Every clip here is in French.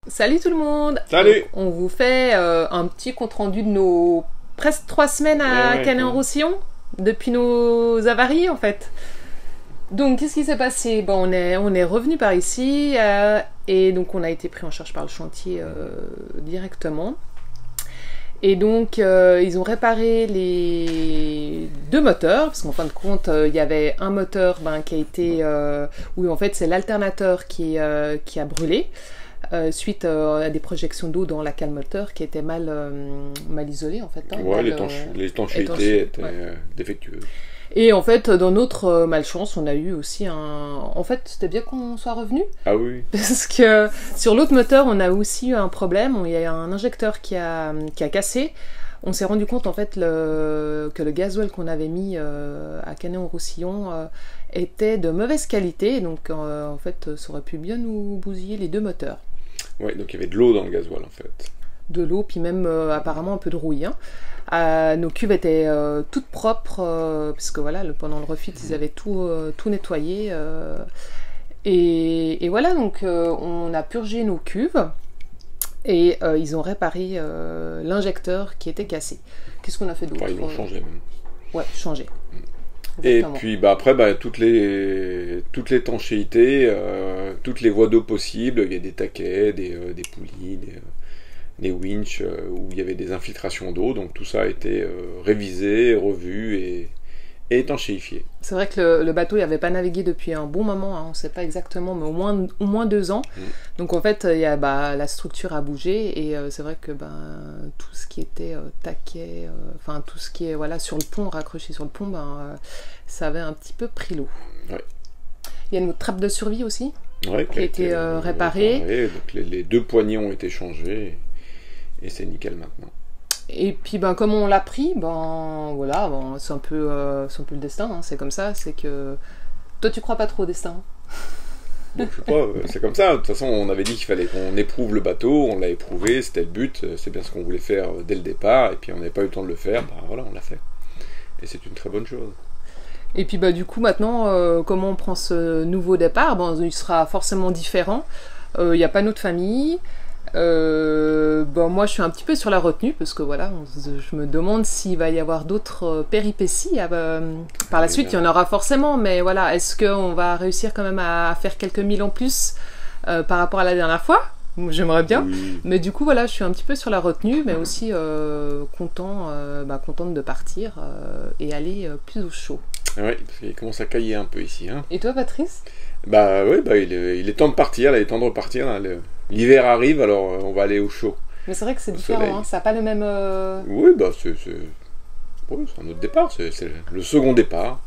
Salut tout le monde. Salut. On vous fait un petit compte-rendu de nos presque 3 semaines à Canet-en-Roussillon, depuis nos avaries en fait. Donc qu'est-ce qui s'est passé? Bon, on est revenu par ici et donc on a été pris en charge par le chantier directement. Et donc ils ont réparé les 2 moteurs, parce qu'en fin de compte il y avait un moteur qui a été... oui, en fait c'est l'alternateur qui a brûlé. Suite à des projections d'eau dans la cale moteur qui était mal isolée en fait. Ouais, l'étanchéité était défectueuse. Et en fait, dans notre malchance, on a eu aussi En fait, c'était bien qu'on soit revenu. Ah oui. Parce que sur l'autre moteur, on a aussi eu un problème. Il y a un injecteur qui a cassé. On s'est rendu compte en fait que le gasoil qu'on avait mis à Canet-en-Roussillon était de mauvaise qualité. Donc en fait, ça aurait pu bien nous bousiller les 2 moteurs. Ouais, donc il y avait de l'eau dans le gasoil en fait. De l'eau, puis même apparemment un peu de rouille. Nos cuves étaient toutes propres, parce que voilà, pendant le refit, ils avaient tout nettoyé. Et voilà, donc on a purgé nos cuves et ils ont réparé l'injecteur qui était cassé. Qu'est-ce qu'on a fait d'autre? Ils l'ont changé même. Ouais, changé. Exactement. Et puis après, toutes les étanchéités, toutes les voies d'eau possibles, il y a des taquets, des poulies, des winches où il y avait des infiltrations d'eau, donc tout ça a été révisé, revu et étanchéifié. C'est vrai que le bateau n'avait pas navigué depuis un bon moment, on ne sait pas exactement, mais au moins 2 ans. Donc en fait, la structure a bougé et c'est vrai que tout ce qui était taquet, tout ce qui est sur le pont, raccroché sur le pont, ça avait un petit peu pris l'eau. Ouais. Il y a une trappe de survie aussi qui a été réparée. Donc les 2 poignées ont été changées et c'est nickel maintenant. Et puis comme on l'a pris, c'est un peu le destin, c'est comme ça, c'est que... Toi tu crois pas trop au destin? Bon, je sais pas, c'est comme ça, de toute façon on avait dit qu'il fallait qu'on éprouve le bateau, on l'a éprouvé, c'était le but, c'est bien ce qu'on voulait faire dès le départ, et puis on n'avait pas eu le temps de le faire, voilà, on l'a fait. Et c'est une très bonne chose. Et puis du coup maintenant, comment on prend ce nouveau départ? Il sera forcément différent, il n'y a pas notre famille. Moi je suis un petit peu sur la retenue parce que voilà, je me demande s'il va y avoir d'autres péripéties par la suite. Il y en aura forcément, mais voilà, est-ce qu'on va réussir quand même à faire quelques milles en plus par rapport à la dernière fois? J'aimerais bien, oui. Mais du coup voilà, je suis un petit peu sur la retenue, mais aussi contente de partir et aller plus au chaud. Oui, parce qu'il commence à cailler un peu ici. Hein. Et toi Patrice? Oui, il est temps de partir, il est temps de repartir. Là, l'hiver arrive, alors on va aller au chaud. Mais c'est vrai que c'est différent, ça n'a pas le même... Oui, c'est un autre départ, c'est le second départ.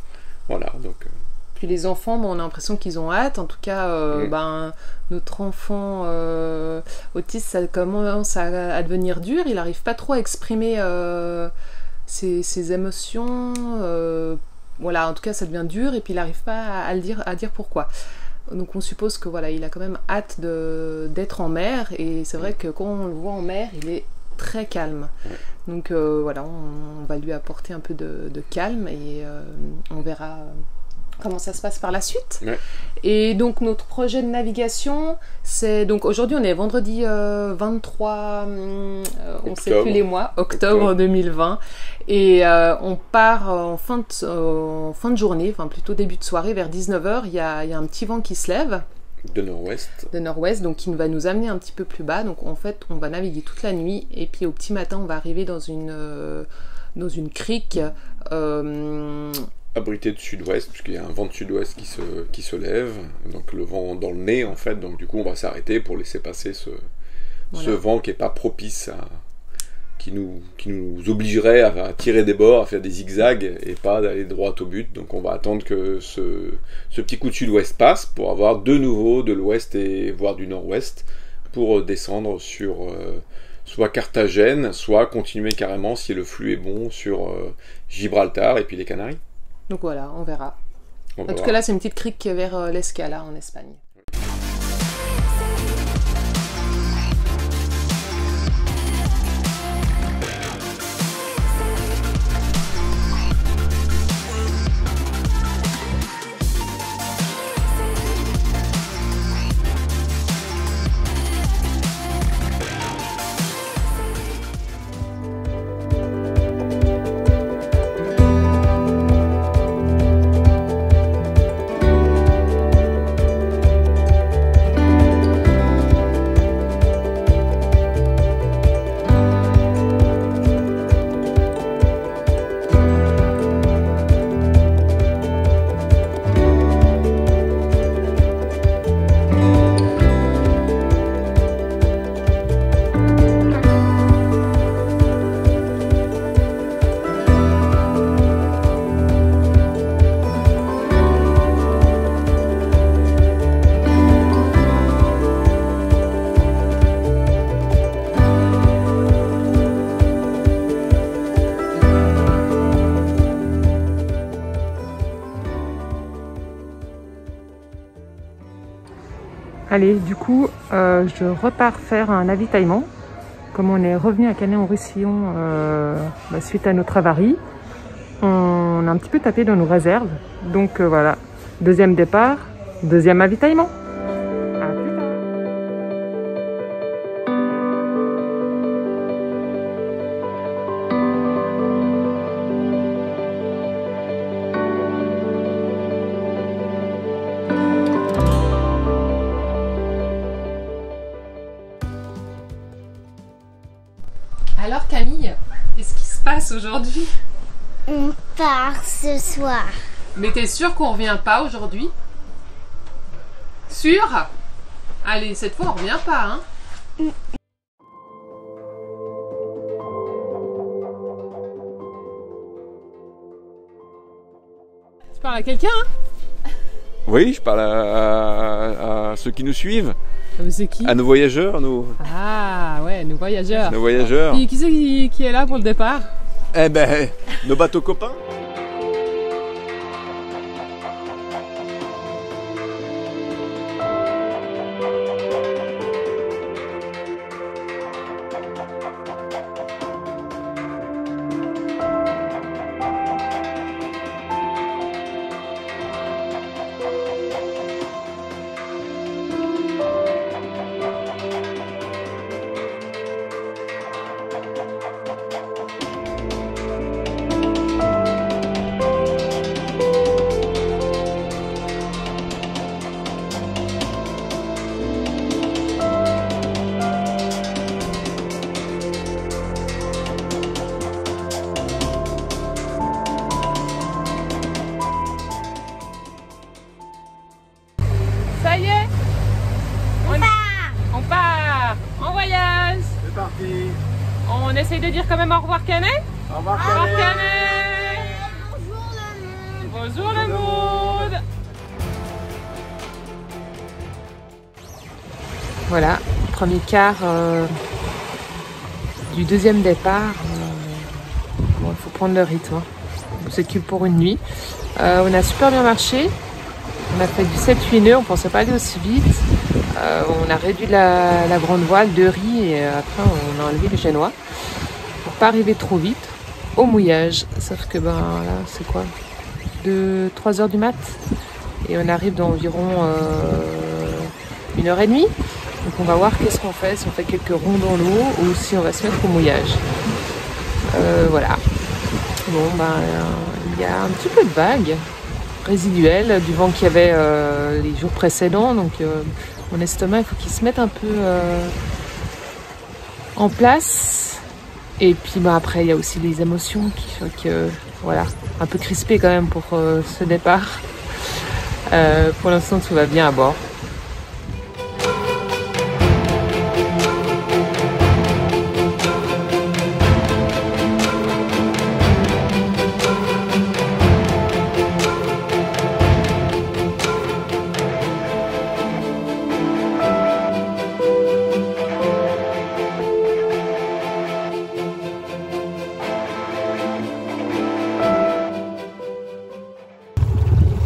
Voilà, donc... Puis les enfants, on a l'impression qu'ils ont hâte. En tout cas, notre enfant autiste, ça commence à devenir dur. Il n'arrive pas trop à exprimer ses émotions. Voilà, en tout cas, ça devient dur et puis il n'arrive pas à dire pourquoi. Donc on suppose que voilà, il a quand même hâte d'être en mer et c'est vrai que quand on le voit en mer, il est très calme. Donc voilà, on va lui apporter un peu de calme et on verra comment ça se passe par la suite. Et donc notre projet de navigation, c'est donc aujourd'hui on est vendredi 23, on ne sait plus les mois, octobre 2020, et on part en fin de journée, plutôt début de soirée vers 19h, il y a un petit vent qui se lève. De nord-ouest, donc qui va nous amener un petit peu plus bas. Donc en fait on va naviguer toute la nuit et puis au petit matin on va arriver dans une crique abrité de sud-ouest, puisqu'il y a un vent de sud-ouest qui se lève, donc le vent dans le nez en fait, donc du coup on va s'arrêter pour laisser passer ce vent qui n'est pas propice qui nous obligerait à tirer des bords, à faire des zigzags et pas d'aller droit au but. Donc on va attendre que ce petit coup de sud-ouest passe pour avoir de nouveau de l'ouest et voire du nord-ouest pour descendre sur soit Carthagène, soit continuer carrément si le flux est bon sur Gibraltar et puis les Canaries. Donc voilà, on verra. En tout cas là c'est une petite crique vers l'Escala en Espagne. Allez, du coup, je repars faire un avitaillement. Comme on est revenu à Canet-en-Roussillon suite à notre avarie, on a un petit peu tapé dans nos réserves. Donc voilà, deuxième départ, deuxième avitaillement. À plus tard. Alors Camille, qu'est-ce qui se passe aujourd'hui? On part ce soir. Mais t'es sûre qu'on revient pas aujourd'hui? Sûr? Allez, cette fois on revient pas, hein? Tu parles à quelqu'un? Oui, je parle à ceux qui nous suivent. C'est qui? À nos voyageurs, Ah ouais, nos voyageurs. nos voyageurs. Qui c'est qui est là pour le départ? Eh ben, nos bateaux copains. Ça y est, on part en voyage. C'est parti. On essaye de dire quand même au revoir Canet. Au revoir, Au revoir Canet. Canet. Bonjour le monde. Voilà, premier quart du deuxième départ. Bon, il faut prendre le rythme. Hein. C'est que pour une nuit. On a super bien marché. On a fait du 7-8 nœuds, on pensait pas aller aussi vite. On a réduit la grande voile de riz et après on a enlevé le génois pour pas arriver trop vite au mouillage. Sauf que ben là c'est quoi, 3 heures du mat et on arrive dans environ 1h30. Donc on va voir qu'est-ce qu'on fait, si on fait quelques ronds dans l'eau ou si on va se mettre au mouillage. Voilà. Bon ben il y a un petit peu de vagues résiduel du vent qu'il y avait les jours précédents, donc mon estomac il faut qu'il se mette un peu en place, et puis bah, après il y a aussi les émotions qui font que voilà, un peu crispé quand même pour ce départ. Pour l'instant tout va bien à bord.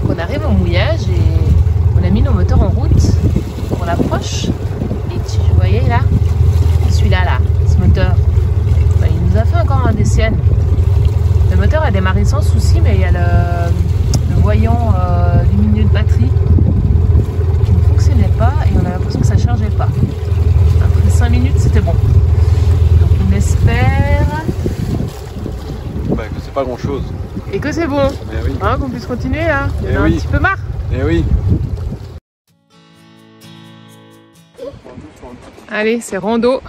On arrive au mouillage et on a mis nos moteurs en route. On approche et vous voyez là, celui-là là, ce moteur, bah, il nous a fait encore un des siennes. Le moteur a démarré sans souci, mais il y a le voyant lumineux de batterie qui ne fonctionnait pas et on a l'impression que ça ne chargeait pas. Après 5 minutes c'était bon. Donc on espère Bah, que c'est pas grand chose. et que c'est bon, Eh oui. hein, qu'on puisse continuer là. Il y en a Eh oui. un petit peu marre. Eh oui. Allez, c'est rando.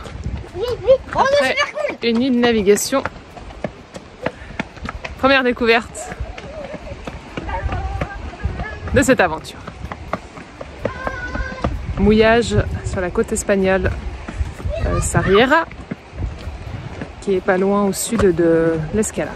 Après une nuit de navigation. Première découverte de cette aventure. Mouillage sur la côte espagnole, Sarriera, qui est pas loin au sud de l'Escala.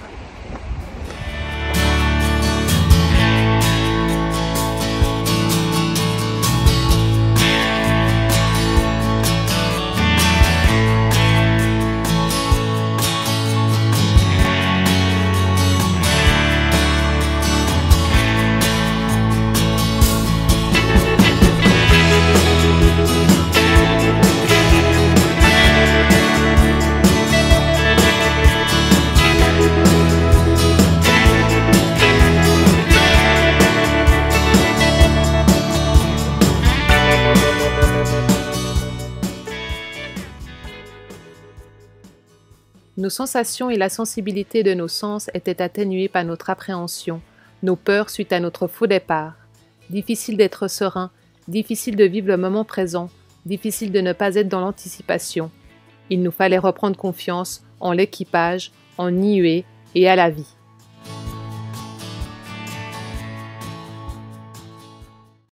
Nos sensations et la sensibilité de nos sens étaient atténuées par notre appréhension, nos peurs suite à notre faux départ. Difficile d'être serein, difficile de vivre le moment présent, difficile de ne pas être dans l'anticipation. Il nous fallait reprendre confiance en l'équipage, en Niue et à la vie.